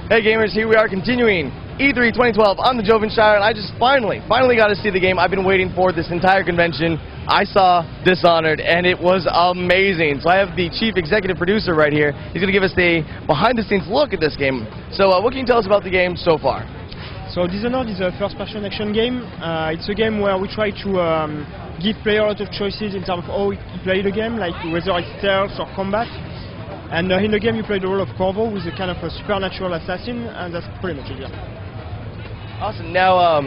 Hey gamers, here we are continuing E3 2012 on the Jovenshire, and I just finally got to see the game I've been waiting for this entire convention. I saw Dishonored, and it was amazing. So I have the chief executive producer right here. He's going to give us the behind-the-scenes look at this game. So what can you tell us about the game so far? So Dishonored is a first-person action game. It's a game where we try to give players a lot of choices in terms of how you play the game, like whether it's stealth or combat. And in the game you play the role of Corvo, who's a kind of a supernatural assassin, and that's pretty much it, yeah. Awesome. Now,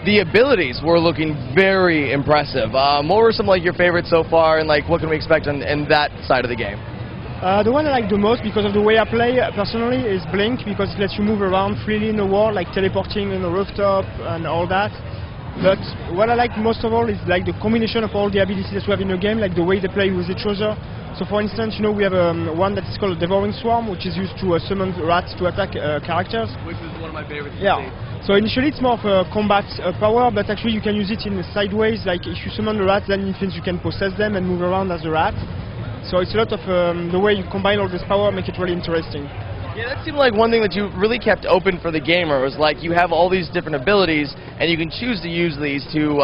the abilities were looking very impressive. What were some like your favorites so far, and like what can we expect in that side of the game? The one I like the most, because of the way I play personally, is Blink, because it lets you move around freely in the world, like teleporting on the rooftop and all that. But what I like most of all is like the combination of all the abilities that we have in the game, like the way they play with each other. So for instance, you know, we have one that is called a Devouring Swarm, which is used to summon rats to attack characters. Which is one of my favorites. Yeah. So initially it's more of a combat power, but actually you can use it in sideways, like if you summon the rats, then it means you can possess them and move around as a rat. So it's a lot of the way you combine all this power, make it really interesting. Yeah, that seemed like one thing that you really kept open for the gamer, was like you have all these different abilities and you can choose to use these to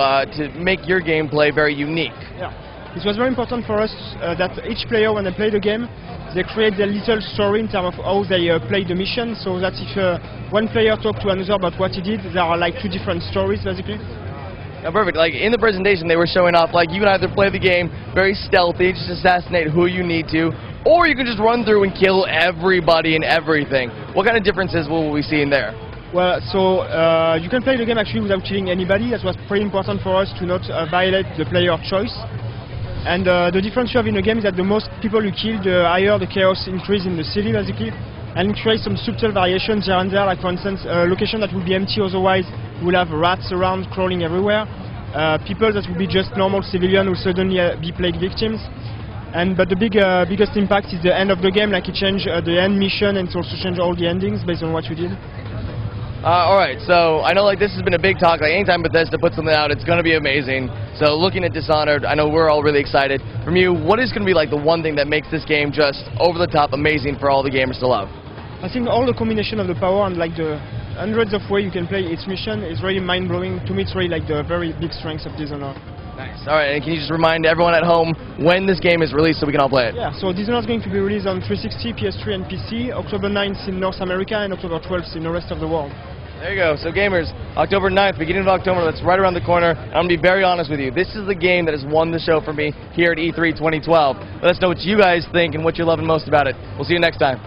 make your gameplay very unique. Yeah. It was very important for us that each player, when they play the game, they create their little story in terms of how they play the mission, so that if one player talks to another about what he did, there are like two different stories basically. Yeah, perfect. Like in the presentation they were showing off, like you can either play the game very stealthy, just assassinate who you need to, or you can just run through and kill everybody and everything. What kind of differences will we see in there? Well, so you can play the game actually without killing anybody. That was pretty important for us to not violate the player choice. And the difference you have in the game is that the most people you kill, the higher the chaos increase in the city basically. And it creates some subtle variations here and there, like for instance a location that would be empty otherwise will have rats around crawling everywhere. People that would be just normal civilians will suddenly be plague victims. But the biggest impact is the end of the game, like it changed the end mission, and it also changed all the endings based on what you did. Alright, so I know like this has been a big talk, like anytime Bethesda puts something out, it's going to be amazing. So looking at Dishonored, I know we're all really excited. From you, what is going to be like the one thing that makes this game just over the top amazing for all the gamers to love? I think all the combination of the power and like the hundreds of ways you can play each mission is really mind-blowing. To me it's really like the very big strengths of Dishonored. Nice. Alright, and can you just remind everyone at home when this game is released so we can all play it? Yeah, so Dishonored is going to be released on 360, PS3 and PC, October 9th in North America and October 12th in the rest of the world. There you go. So gamers, October 9th, beginning of October, that's right around the corner. I'm going to be very honest with you. This is the game that has won the show for me here at E3 2012. Let us know what you guys think and what you're loving most about it. We'll see you next time.